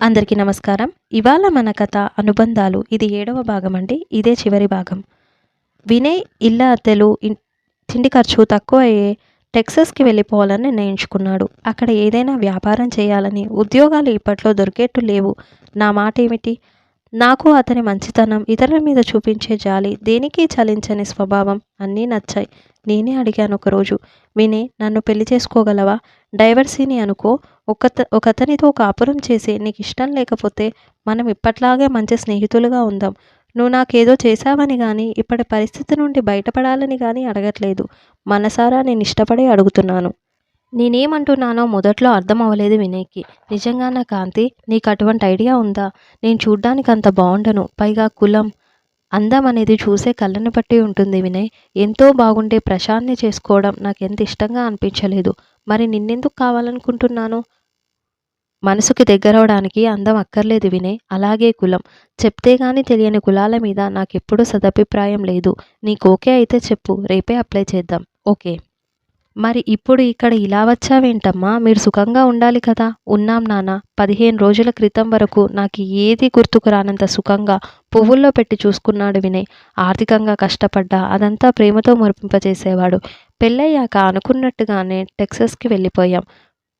అందరికీ నమస్కారం. ఇవాళ మన కథ అనుబంధాలు. ఇది 7వ భాగం అండి. ఇదే చివరి భాగం. వినయ్ ఇళ్ళ అద్దెలు, తిండి ఖర్చు తక్కువయ్యే టెక్సాస్‌కి వెళ్ళిపోవాలని నిర్ణయించుకున్నాడు. అక్కడ ఏదైనా వ్యాపారం చేయాలని. ఉద్యోగాలు ఇప్పట్లో దొరికేట్టు లేవు. నా మాటేమిటి? నాకు అతని మంచితనం, ఇతరుల మీద చూపించే జాలి, దేనికీ చలించని స్వభావం అన్నీ నచ్చాయి. నేనే అడిగాను ఒకరోజు, వినయ్ నన్ను పెళ్లి చేసుకోగలవా? డైవర్సీని అనుకో, ఒకతనితో కాపురం చేసి నీకిష్టం లేకపోతే మనం ఇప్పట్లాగే మంచి స్నేహితులుగా ఉందాం. నువ్వు నాకేదో చేశావని గానీ, ఇప్పటి పరిస్థితి నుండి బయటపడాలని గానీ అడగట్లేదు. మనసారా నేనిష్టపడే అడుగుతున్నాను. నేనేమంటున్నానో మొదట్లో అర్థం అవ్వలేదు వినయ్‌కి. నిజంగానా కాంతి? నీకు అటువంటి ఐడియా ఉందా? నేను చూడ్డానికి అంత బావుండను. పైగా కులం, అందం అనేది చూసే కళ్ళని బట్టి ఉంటుంది వినయ్. ఎంతో బాగుండే ప్రశాంత్‌ని చేసుకోవడం నాకెంత ఇష్టంగా అనిపించలేదు. మరి నిన్నెందుకు కావాలనుకుంటున్నాను? మనసుకి దగ్గరవడానికి అందం అక్కర్లేదు వినయ్. అలాగే కులం. చెప్తే గానీ తెలియని కులాల మీద నాకెప్పుడూ సదభిప్రాయం లేదు. నీకు ఓకే అయితే చెప్పు. రేపే అప్లై చేద్దాం. ఓకే. మరి ఇప్పుడు ఇక్కడ ఇలా వచ్చావేంటమ్మా? మీరు సుఖంగా ఉండాలి కదా! ఉన్నాం నాన్న. 15 రోజుల క్రితం వరకు నాకు ఏదీ గుర్తుకు రానంత సుఖంగా పువ్వుల్లో పెట్టి చూసుకున్నాడు వినయ్. ఆర్థికంగా కష్టపడ్డా అదంతా ప్రేమతో మురిపింపజేసేవాడు. పెళ్ళయ్యాక అనుకున్నట్టుగానే టెక్సాస్‌కి వెళ్ళిపోయాం.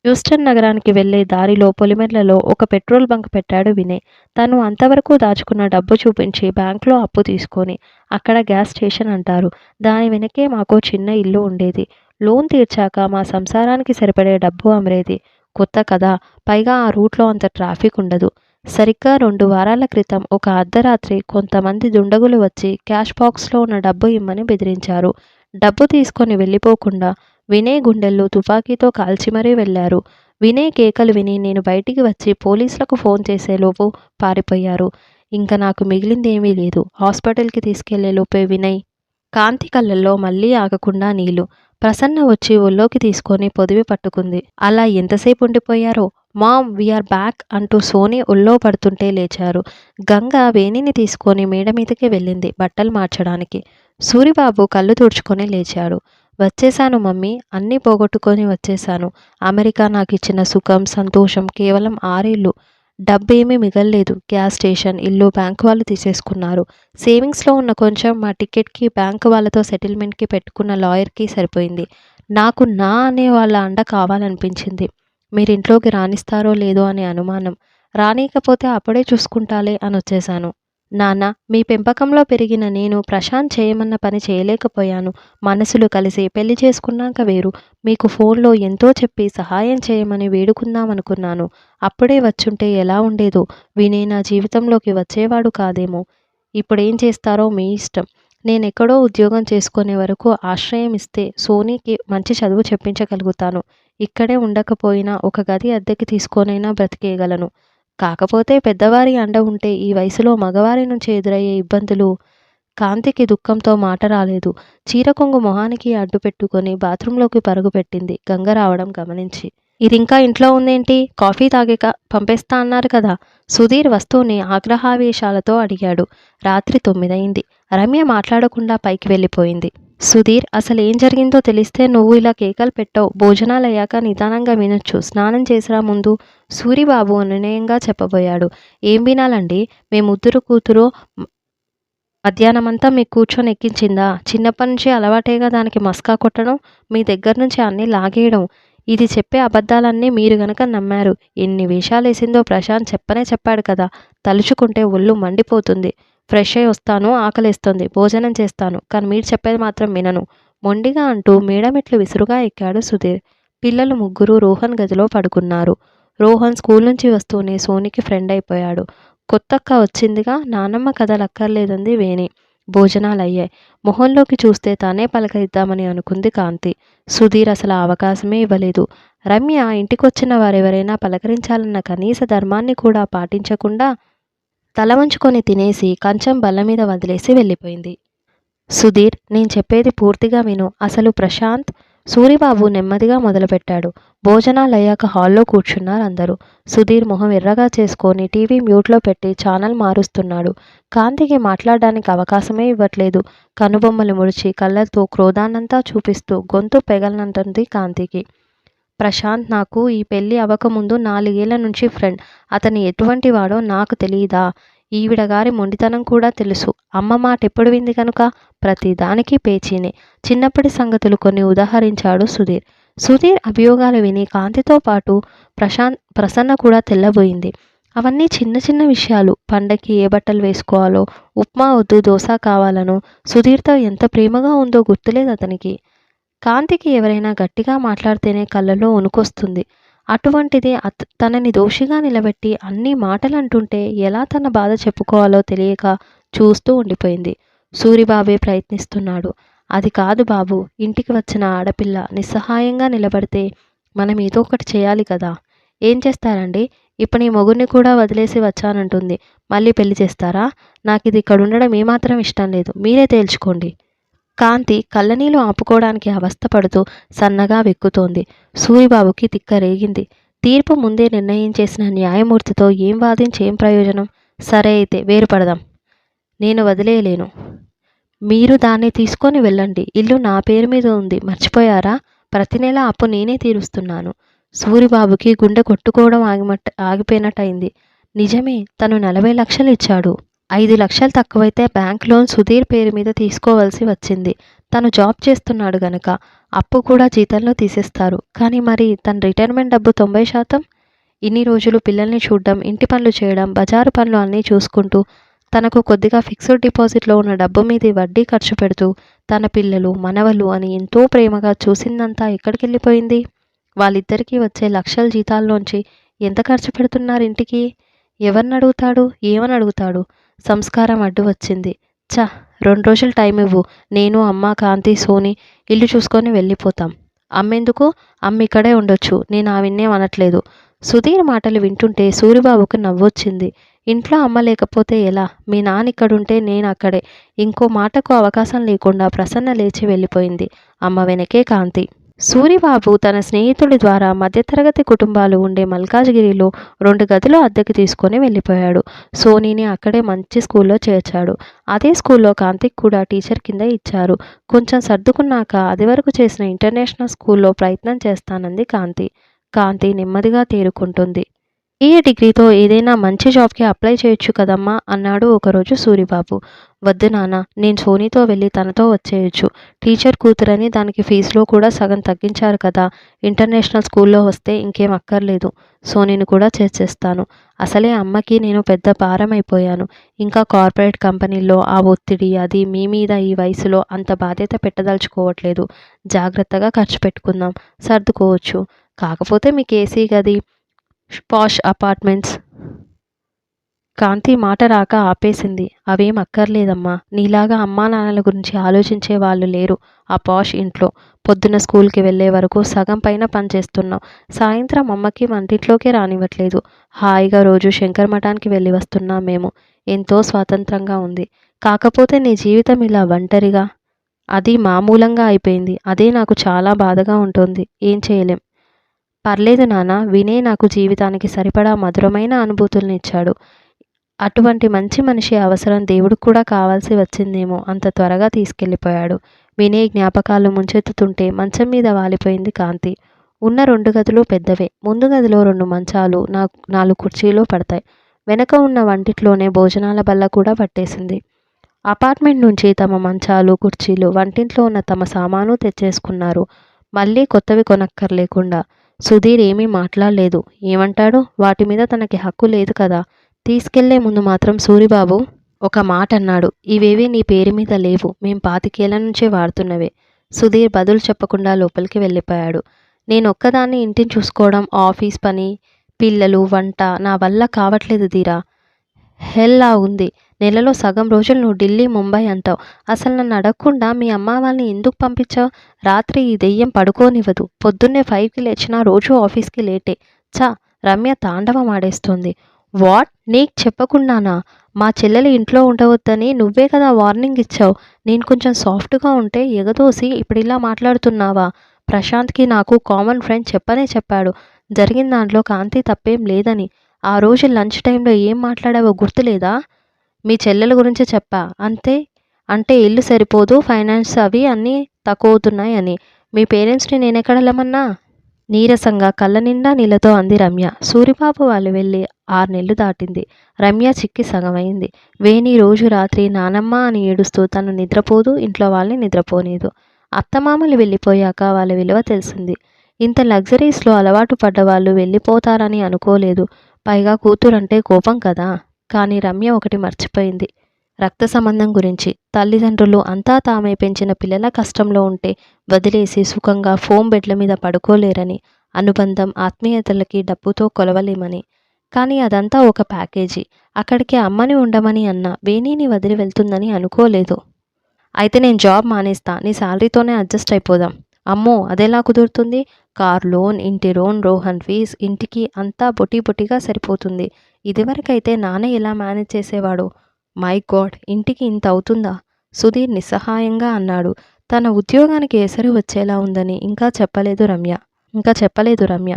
హ్యూస్టన్ నగరానికి వెళ్లే దారిలో పొలిమేర్లలో ఒక పెట్రోల్ బంక్ పెట్టాడు వినయ్. తను అంతవరకు దాచుకున్న డబ్బు చూపించి బ్యాంకులో అప్పు తీసుకొని, అక్కడ గ్యాస్ స్టేషన్ అంటారు. దాని వెనకే మాకో చిన్న ఇల్లు ఉండేది. లోన్ తీర్చాక మా సంసారానికి సరిపడే డబ్బు అమరేది. కొత్త కదా, పైగా ఆ రూట్లో అంత ట్రాఫిక్ ఉండదు. సరిగ్గా 2 వారాల క్రితం ఒక అర్ధరాత్రి కొంతమంది దుండగులు వచ్చి క్యాష్ బాక్స్లో ఉన్న డబ్బు ఇమ్మని బెదిరించారు. డబ్బు తీసుకొని వెళ్ళిపోకుండా వినయ్ గుండెల్లో తుపాకీతో కాల్చి మరీ వెళ్లారు. వినయ్ కేకలు విని నేను బయటికి వచ్చి పోలీసులకు ఫోన్ చేసేలోపు పారిపోయారు. ఇంక నాకు మిగిలిందేమీ లేదు. హాస్పిటల్‌కి తీసుకెళ్లేలోపే వినయ్ కాంతి కళ్ళల్లో మళ్ళీ ఆగకుండా నీళ్లు. ప్రసన్న వచ్చి ఒళ్లోకి తీసుకొని పొదివి పట్టుకుంది. అలా ఎంతసేపు ఉండిపోయారో? మామ్ వీఆర్ బ్యాక్ అంటూ సోని ఒళ్లో పడుతుంటే లేచారు. గంగ వేణిని తీసుకొని మేడ మీదకి వెళ్ళింది బట్టలు మార్చడానికి. సూరిబాబు కళ్ళు తుడుచుకొని లేచాడు. వచ్చేశాను మమ్మీ. అన్నీ పోగొట్టుకొని వచ్చేశాను. అమెరికా నాకిచ్చిన సుఖం, సంతోషం కేవలం 6 ఏళ్లు. డబ్బేమీ మిగల్లేదు. గ్యాస్ స్టేషన్, ఇల్లు బ్యాంకు వాళ్ళు తీసేసుకున్నారు. సేవింగ్స్‌లో ఉన్న కొంచెం మా టికెట్‌కి, బ్యాంకు వాళ్ళతో సెటిల్మెంట్‌కి పెట్టుకున్న లాయర్‌కి సరిపోయింది. నాకు నా అనే వాళ్ళ అండ కావాలనిపించింది. మీరింట్లోకి రానిస్తారో లేదో అనే అనుమానం. రానీయకపోతే అప్పుడే చూసుకుంటాలే అనొచ్చేశాను. నాన్న, మీ పెంపకంలో పెరిగిన నేను ప్రశాంత్ చేయమన్న పని చేయలేకపోయాను. మనసులు కలిసి పెళ్లి చేసుకున్నాక వేరు. మీకు ఫోన్లో ఎంతో చెప్పి సహాయం చేయమని వేడుకుందామనుకున్నాను. అప్పుడే వచ్చుంటే ఎలా ఉండేదో. వినయ్ నా జీవితంలోకి వచ్చేవాడు కాదేమో. ఇప్పుడేం చేస్తారో మీ ఇష్టం. నేనెక్కడో ఉద్యోగం చేసుకునే వరకు ఆశ్రయం ఇస్తే సోనీకి మంచి చదువు చెప్పించగలుగుతాను. ఇక్కడే ఉండకపోయినా ఒక గది అద్దెకి తీసుకొనైనా బ్రతికేయగలను. కాకపోతే పెద్దవారి అండ ఉంటే ఈ వయసులో మగవారి నుంచి ఎదురయ్యే ఇబ్బందులు. కాంతికి దుఃఖంతో మాట రాలేదు. చీర కొంగు మొహానికి అడ్డు పెట్టుకొని బాత్రూంలోకి పరుగుపెట్టింది గంగ రావడం గమనించి. ఇదింకా ఇంట్లో ఉందేంటి? కాఫీ తాగాక పంపేస్తా అన్నారు కదా! సుధీర్ వస్తూనే ఆగ్రహావేశాలతో అడిగాడు. రాత్రి 9 అయింది. రమ్య మాట్లాడకుండా పైకి వెళ్ళిపోయింది. సుధీర్, అసలేం జరిగిందో తెలిస్తే నువ్వు ఇలా కేకలు పెట్టవు. భోజనాలయ్యాక నిదానంగా వినొచ్చు. స్నానం చేసిరా ముందు. సూరిబాబు అనునయంగా చెప్పబోయాడు. ఏం వినాలండి? మీ ముద్దురు కూతురు మధ్యాహ్నమంతా మీకు కూర్చొని ఎక్కించిందా? చిన్నప్పటి నుంచి అలవాటేగా దానికి మస్కా కొట్టడం, మీ దగ్గర నుంచి అన్నీ లాగేయడం. ఇది చెప్పే అబద్ధాలన్నీ మీరు గనక నమ్మారు. ఎన్ని వేషాలేసిందో ప్రశాంత్ చెప్పనే చెప్పాడు కదా! తలుచుకుంటే ఒళ్ళు మండిపోతుంది. ఫ్రెష్ అయి వస్తాను. ఆకలేస్తోంది. భోజనం చేస్తాను. కానీ మీరు చెప్పేది మాత్రం వినను. మొండిగా అంటూ మేడమెట్లు విసురుగా ఎక్కాడు సుధీర్. పిల్లలు ముగ్గురు రోహన్ గదిలో పడుకున్నారు. రోహన్ స్కూల్ నుంచి వస్తూనే సోనికి ఫ్రెండ్ అయిపోయాడు. కొత్తక్క వచ్చిందిగా, నానమ్మ కథలక్కర్లేదంది వేణి. భోజనాలయ్యాయి. మొహంలోకి చూస్తే తానే పలకరిద్దామని అనుకుంది కాంతి. సుధీర్ అసలు ఆ అవకాశమే ఇవ్వలేదు. రమ్య ఇంటికొచ్చిన వారెవరైనా పలకరించాలన్న కనీస ధర్మాన్ని కూడా పాటించకుండా తల వంచుకొని తినేసి కంచం బల్లమీద వదిలేసి వెళ్ళిపోయింది. సుధీర్, నేను చెప్పేది పూర్తిగా విను. అసలు ప్రశాంత్. సూరిబాబు నెమ్మదిగా మొదలుపెట్టాడు. భోజనాలయ్యాక హాల్లో కూర్చున్నారందరూ. సుధీర్ మొహం ఎర్రగా చేసుకొని టీవీ మ్యూట్లో పెట్టి ఛానల్ మారుస్తున్నాడు. కాంతికి మాట్లాడడానికి అవకాశమే ఇవ్వట్లేదు. కనుబొమ్మలు ముడిచి కళ్ళతో క్రోధాన్నంతా చూపిస్తూ గొంతు పెగలనంటుంది కాంతికి. ప్రశాంత్ నాకు ఈ పెళ్ళి అవ్వకముందు 4 ఏళ్ల నుంచి ఫ్రెండ్. అతను ఎటువంటి వాడో నాకు తెలీదా? ఈవిడ గారి మొండితనం కూడా తెలుసు. అమ్మ మాటెప్పుడు వింది కనుక ప్రతిదానికి పేచీనే. చిన్నప్పటి సంగతులు కొన్ని ఉదహరించాడు సుధీర్. సుధీర్ అభియోగాలు విని కాంతితో పాటు ప్రసన్న కూడా తెల్లబోయింది. అవన్నీ చిన్న చిన్న విషయాలు. పండక్కి ఏ బట్టలు వేసుకోవాలో, ఉప్మా వద్దు దోశ కావాలనో, సుధీర్తో ఎంత ప్రేమగా ఉందో గుర్తులేదు అతనికి. కాంతికి ఎవరైనా గట్టిగా మాట్లాడితేనే కళ్ళలో వణుకొస్తుంది. అటువంటిది తనని దోషిగా నిలబెట్టి అన్ని మాటలంటుంటే ఎలా తన బాధ చెప్పుకోవాలో తెలియక చూస్తూ ఉండిపోయింది. సూరిబాబే ప్రయత్నిస్తున్నాడు. అది కాదు బాబు, ఇంటికి వచ్చిన ఆడపిల్ల నిస్సహాయంగా నిలబడితే మనం ఏదో ఒకటి చేయాలి కదా. ఏం చేస్తారండి? ఇప్పుడు నీ మొగుడిని కూడా వదిలేసి వచ్చానంటుంది. మళ్ళీ పెళ్లి చేస్తారా? నాకిది ఇక్కడుండడం ఏమాత్రం ఇష్టం లేదు. మీరే తేల్చుకోండి. కాంతి కళ్ళనీళ్ళు ఆపుకోవడానికి అవస్థపడుతూ సన్నగా వెక్కుతోంది. సూరిబాబుకి తిక్క రేగింది. తీర్పు ముందే నిర్ణయించేసిన న్యాయమూర్తితో ఏం వాదించి ఏం ప్రయోజనం? సరే అయితే వేరుపడదాం. నేను వదిలేయలేను. మీరు దాన్ని తీసుకొని వెళ్ళండి. ఇల్లు నా పేరు మీద ఉంది. మర్చిపోయారా? ప్రతి నెల అప్పు నేనే తీరుస్తున్నాను. సూరిబాబుకి గుండె కొట్టుకోవడం ఆగిపోయినట్టయింది. నిజమే, తను 40 లక్షలు ఇచ్చాడు. 5 లక్షలు తక్కువైతే బ్యాంక్ లోన్ సుధీర్ పేరు మీద తీసుకోవాల్సి వచ్చింది. తను జాబ్ చేస్తున్నాడు గనక అప్పు కూడా జీతంలో తీసేస్తారు. కానీ మరి తన రిటైర్మెంట్ డబ్బు 90%? ఇన్ని రోజులు పిల్లల్ని చూడడం, ఇంటి పనులు చేయడం, బజారు పనులు అన్నీ చూసుకుంటూ తనకు కొద్దిగా ఫిక్స్డ్ డిపాజిట్లో ఉన్న డబ్బు మీద వడ్డీ ఖర్చు పెడుతూ తన పిల్లలు మనవలు అని ఎంతో ప్రేమగా చూసిందంతా ఎక్కడికెళ్ళిపోయింది? వాళ్ళిద్దరికీ వచ్చే లక్షల జీతాల్లోంచి ఎంత ఖర్చు పెడుతున్నారు ఇంటికి? ఎవరిని అడుగుతాడు? ఏమని అడుగుతాడు? సంస్కారం అడ్డు వచ్చింది. 2 రోజులు టైం ఇవ్వు. నేను, అమ్మ, కాంతి, సోని ఇల్లు చూసుకొని వెళ్ళిపోతాం. అమ్మెందుకు? అమ్మ ఇక్కడే ఉండొచ్చు. నేను ఆవిన్నేం అనట్లేదు. సుధీర్ మాటలు వింటుంటే సూరిబాబుకు నవ్వొచ్చింది. ఇంట్లో అమ్మ లేకపోతే ఎలా? మీ నాన్న ఇక్కడుంటే నేను అక్కడే. ఇంకో మాటకు అవకాశం లేకుండా ప్రసన్న లేచి వెళ్ళిపోయింది. అమ్మ వెనకే కాంతి. సూరిబాబు తన స్నేహితుడి ద్వారా మధ్యతరగతి కుటుంబాలు ఉండే మల్కాజ్గిరిలో 2 గదులు అద్దెకు తీసుకొని వెళ్ళిపోయాడు. సోనీని అక్కడే మంచి స్కూల్లో చేర్చాడు. అదే స్కూల్లో కాంతికి కూడా టీచర్ కింద ఇచ్చారు. కొంచెం సర్దుకున్నాక అదివరకు చేసిన ఇంటర్నేషనల్ స్కూల్లో ప్రయత్నం చేస్తానంది కాంతి. కాంతి నెమ్మదిగా తేరుకుంటుంది. ఈ డిగ్రీతో ఏదైనా మంచి జాబ్కి అప్లై చేయొచ్చు కదమ్మా అన్నాడు ఒకరోజు సూరిబాబు. వద్దు నాన్న, నేను సోనీతో వెళ్ళి తనతో వచ్చేయచ్చు. టీచర్ కూతురని దానికి ఫీజులో కూడా సగం తగ్గించారు కదా. ఇంటర్నేషనల్ స్కూల్లో వస్తే ఇంకేం అక్కర్లేదు. సోనీని కూడా చేర్చేస్తాను. అసలే అమ్మకి నేను పెద్ద భారం అయిపోయాను. ఇంకా కార్పొరేట్ కంపెనీల్లో ఆ ఒత్తిడి అది మీ మీద ఈ వయసులో అంత బాధ్యత పెట్టదలుచుకోవట్లేదు. జాగ్రత్తగా ఖర్చు పెట్టుకుందాం, సర్దుకోవచ్చు. కాకపోతే మీకు ఏసీ గది, పాష్ అపార్ట్మెంట్స్. కాంతి మాట రాక ఆపేసింది. అవేం అక్కర్లేదమ్మా. నీలాగా అమ్మా నాన్నల గురించి ఆలోచించే వాళ్ళు లేరు ఆ పాష్ ఇంట్లో. పొద్దున్న స్కూల్కి వెళ్ళే వరకు సగం పైన పనిచేస్తున్నావు. సాయంత్రం అమ్మకి వంటింట్లోకే రానివ్వట్లేదు. హాయిగా రోజు శంకర్ మఠానికి వెళ్ళి వస్తున్నాం మేము. ఎంతో స్వాతంత్రంగా ఉంది. కాకపోతే నీ జీవితం ఇలా ఒంటరిగా, అది మామూలంగా అయిపోయింది. అదే నాకు చాలా బాధగా ఉంటుంది. ఏం చేయలేం. పర్లేదు నాన్న, వినే నాకు జీవితానికి సరిపడా మధురమైన అనుభూతుల్ని ఇచ్చాడు. అటువంటి మంచి మనిషి అవసరం దేవుడికి కూడా కావాల్సి వచ్చిందేమో అంత త్వరగా తీసుకెళ్ళిపోయాడు. వినయ్ జ్ఞాపకాలు ముంచెత్తుతుంటే మంచం మీద వాలిపోయింది కాంతి. ఉన్న 2 గదులు పెద్దవే. ముందు గదిలో 2 మంచాలు, 4 కుర్చీలు పడతాయి. వెనక ఉన్న వంటిట్లోనే భోజనాల బల్ల కూడా పట్టేసింది. అపార్ట్మెంట్ నుంచి తమ మంచాలు, కుర్చీలు, వంటింట్లో ఉన్న తమ సామాను తెచ్చేసుకున్నారు. మళ్ళీ కొత్తవి కొనక్కర్లేకుండా. సుధీర్ ఏమీ మాట్లాడలేదు. ఏమంటాడు? వాటి మీద తనకి హక్కు లేదు కదా. తీసుకెళ్లే ముందు మాత్రం సూరిబాబు ఒక మాట అన్నాడు. ఇవేవీ నీ పేరు మీద లేవు. మేం 25 ఏళ్ల నుంచే వాడుతున్నవే. సుధీర్ బదులు చెప్పకుండా లోపలికి వెళ్ళిపోయాడు. నేనొక్కదాన్ని ఇంటిని చూసుకోవడం, ఆఫీస్ పని, పిల్లలు, వంట నా వల్ల కావట్లేదు ధీరా. హెల్లా ఉంది. నెలలో సగం రోజులు నువ్వు ఢిల్లీ, ముంబై అంటావు. అసలు నన్ను అడగకుండా మీ అమ్మ వాళ్ళని ఎందుకు పంపించావు? రాత్రి ఈ దెయ్యం పడుకోనివ్వదు. పొద్దున్నే 5కి లేచినా రోజు ఆఫీస్కి లేటే. రమ్య తాండవం ఆడేస్తోంది. వాట్? నీకు చెప్పకుండానా? మా చెల్లెలు ఇంట్లో ఉండవద్దని నువ్వే కదా వార్నింగ్ ఇచ్చావు. నేను కొంచెం సాఫ్ట్గా ఉంటే ఎగదోసి ఇప్పుడు ఇలా మాట్లాడుతున్నావా? ప్రశాంత్కి నాకు కామన్ ఫ్రెండ్ చెప్పనే చెప్పాడు. జరిగిన దాంట్లో కాంతి తప్పేం లేదని. ఆ రోజు లంచ్ టైంలో ఏం మాట్లాడావో గుర్తులేదా? మీ చెల్లెల గురించి చెప్పా అంతే. అంటే ఇల్లు సరిపోదు, ఫైనాన్స్ అవి అన్నీ తక్కువవుతున్నాయి అని. మీ పేరెంట్స్ని నేనెక్కడ వెళ్ళమన్నా? నీరసంగా కళ్ళ నిండా నీళ్లతో అంది రమ్య. సూరిబాబు వాళ్ళు వెళ్ళి 6 నెలలు దాటింది. రమ్య చిక్కి సగమైంది. వేణి రోజు రాత్రి నానమ్మ అని ఏడుస్తూ తను నిద్రపోదు, ఇంట్లో వాళ్ళని నిద్రపోనీదు. అత్తమామలు వెళ్ళిపోయాక వాళ్ళ విలువ తెలిసింది. ఇంత లగ్జరీస్లో అలవాటు పడ్డవాళ్ళు వెళ్ళిపోతారని అనుకోలేదు. పైగా కూతురంటే కోపం కదా. కానీ రమ్య ఒకటి మర్చిపోయింది. రక్త సంబంధం గురించి. తల్లిదండ్రులు అంతా తామే పెంచిన పిల్లల కష్టంలో ఉంటే వదిలేసి సుఖంగా ఫోమ్ బెడ్ల మీద పడుకోలేరని, అనుబంధం ఆత్మీయతలకి డబ్బుతో కొలవలేమని. కానీ అదంతా ఒక ప్యాకేజీ. అక్కడికి అమ్మని ఉండమని అన్న వేణిని వదిలి వెళ్తుందని అనుకోలేదు. అయితే నేను జాబ్ మానేస్తా, నీ శాలరీతోనే అడ్జస్ట్ అయిపోదాం. అమ్మో, అదెలా కుదురుతుంది? కార్ లోన్, ఇంటి లోన్, రోహన్ ఫీజ్, ఇంటికి అంతా బొటిగా సరిపోతుంది. ఇదివరకైతే నాన్న ఎలా మేనేజ్ చేసేవాడు? మై గాడ్, ఇంటికి ఇంత అవుతుందా? సుధీర్ నిస్సహాయంగా అన్నాడు. తన ఉద్యోగానికి ఎసరు వచ్చేలా ఉందని ఇంకా చెప్పలేదు రమ్య.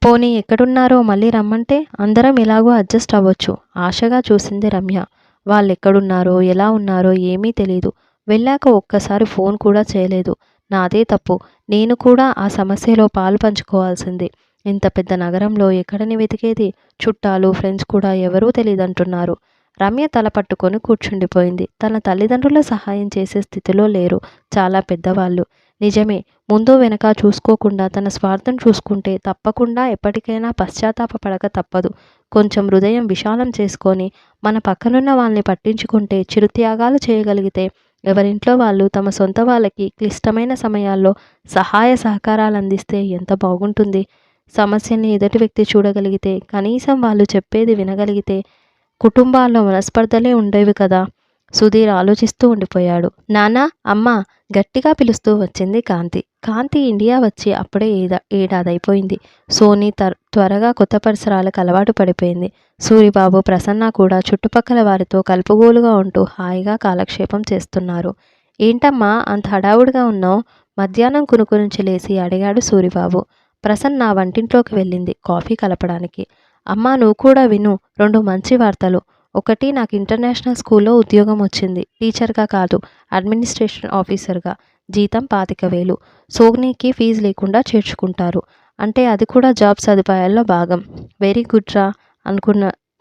పోనీ ఎక్కడున్నారో మళ్ళీ రమ్మంటే అందరం ఎలాగో అడ్జస్ట్ అవ్వచ్చు. ఆశగా చూసింది రమ్య. వాళ్ళెక్కడున్నారో ఎలా ఉన్నారో ఏమీ తెలీదు. వెళ్ళాక ఒక్కసారి ఫోన్ కూడా చేయలేదు. నాదే తప్పు. నేను కూడా ఆ సమస్యలో పాలు పంచుకోవాల్సింది. ఇంత పెద్ద నగరంలో ఎక్కడని వెతికేది? చుట్టాలు, ఫ్రెండ్స్ కూడా ఎవరూ తెలీదంటున్నారు. రమ్య తల పట్టుకొని కూర్చుండిపోయింది. తన తల్లిదండ్రుల సహాయం చేసే స్థితిలో లేరు. చాలా పెద్దవాళ్ళు. నిజమే. ముందు వెనక చూసుకోకుండా తన స్వార్థం చూసుకుంటే తప్పకుండా ఎప్పటికైనా పశ్చాత్తాపపడక తప్పదు. కొంచెం హృదయం విశాలం చేసుకొని మన పక్కనున్న వాళ్ళని పట్టించుకుంటే, చిరుత్యాగాలు చేయగలిగితే, ఎవరింట్లో వాళ్ళు తమ సొంత వాళ్ళకి క్లిష్టమైన సమయాల్లో సహాయ సహకారాలు అందిస్తే ఎంత బాగుంటుంది. సమస్యల్ని ఎదుటి వ్యక్తి చూడగలిగితే, కనీసం వాళ్ళు చెప్పేది వినగలిగితే కుటుంబాల్లో మనస్పర్ధలే ఉండేవి కదా. సుధీర్ ఆలోచిస్తూ ఉండిపోయాడు. నాన్నా, అమ్మా గట్టిగా పిలుస్తూ వచ్చింది కాంతి. కాంతి ఇండియా వచ్చి అప్పుడే ఏడాదైపోయింది. సోనీ త్వరగా కొత్త పరిసరాలకు అలవాటు పడిపోయింది. సూరిబాబు, ప్రసన్న కూడా చుట్టుపక్కల వారితో కలుపుగోలుగా ఉంటూ హాయిగా కాలక్షేపం చేస్తున్నారు. ఏంటమ్మా అంత హడావుడిగా ఉన్నావు? మధ్యాహ్నం కునుకు నుంచి లేచి అడిగాడు సూరిబాబు. ప్రసన్న వంటింట్లోకి వెళ్ళింది కాఫీ కలపడానికి. అమ్మా, నువ్వు కూడా విను, 2 మంచి వార్తలు. ఒకటి, నాకు ఇంటర్నేషనల్ స్కూల్లో ఉద్యోగం వచ్చింది. టీచర్గా కాదు, అడ్మినిస్ట్రేషన్ ఆఫీసర్గా. జీతం 25,000. సోగ్నీకి ఫీజు లేకుండా చేర్చుకుంటారు. అంటే అది కూడా జాబ్ సదుపాయాల్లో భాగం. వెరీ గుడ్ రా,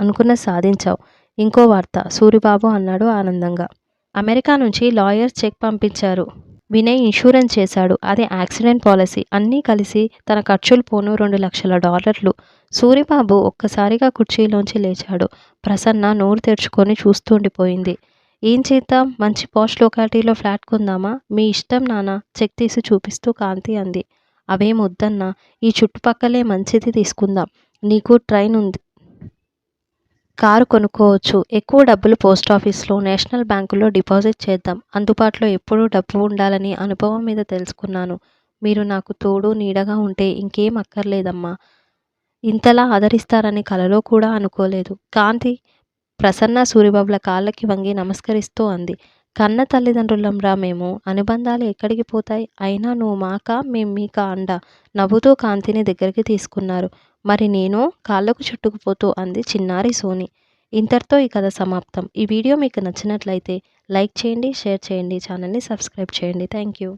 అనుకున్న సాధించావు. ఇంకో వార్త, సూరిబాబు అన్నాడు ఆనందంగా. అమెరికా నుంచి లాయర్ చెక్ పంపించారు. వినయ్ ఇన్సూరెన్స్ చేశాడు. అది యాక్సిడెంట్ పాలసీ. అన్నీ కలిసి తన ఖర్చులు పోను $2,00,000. సూరిబాబు ఒక్కసారిగా కుర్చీలోంచి లేచాడు. ప్రసన్న నోరు తెరుచుకొని చూస్తుండిపోయింది. ఏం చేద్దాం? మంచి పాష్ లొకాలిటీలో ఫ్లాట్ కొందామా? మీ ఇష్టం నాన్న, చెక్ తీసి చూపిస్తూ కాంతి అంది. అవేం వద్దన్నా, ఈ చుట్టుపక్కలే మంచిది తీసుకుందాం. నీకు ట్రైన్ ఉంది, కారు కొనుక్కోవచ్చు. ఎక్కువ డబ్బులు పోస్టాఫీస్లో, నేషనల్ బ్యాంకులో డిపాజిట్ చేద్దాం. అందుబాటులో ఎప్పుడూ డబ్బు ఉండాలని అనుభవం మీద తెలుసుకున్నాను. మీరు నాకు తోడు నీడగా ఉంటే ఇంకేం అక్కర్లేదమ్మా. ఇంతలా ఆదరిస్తారని కలలో కూడా అనుకోలేదు. కాంతి ప్రసన్న సూరిబాబుల కాళ్ళకి వంగి నమస్కరిస్తూ అంది. కన్న తల్లిదండ్రులంరా మేము, అనుబంధాలు ఎక్కడికి పోతాయి? అయినా నువ్వు మాకా, మేం మీకా అండ. నవ్వుతూ కాంతిని దగ్గరికి తీసుకున్నారు. మరి నేను? కాళ్ళకు చుట్టుకుపోతూ అంది చిన్నారి సోని. ఇంతటితో ఈ కథ సమాప్తం. ఈ వీడియో మీకు నచ్చినట్లయితే లైక్ చేయండి, షేర్ చేయండి, ఛానల్ని సబ్స్క్రైబ్ చేయండి. Thank you.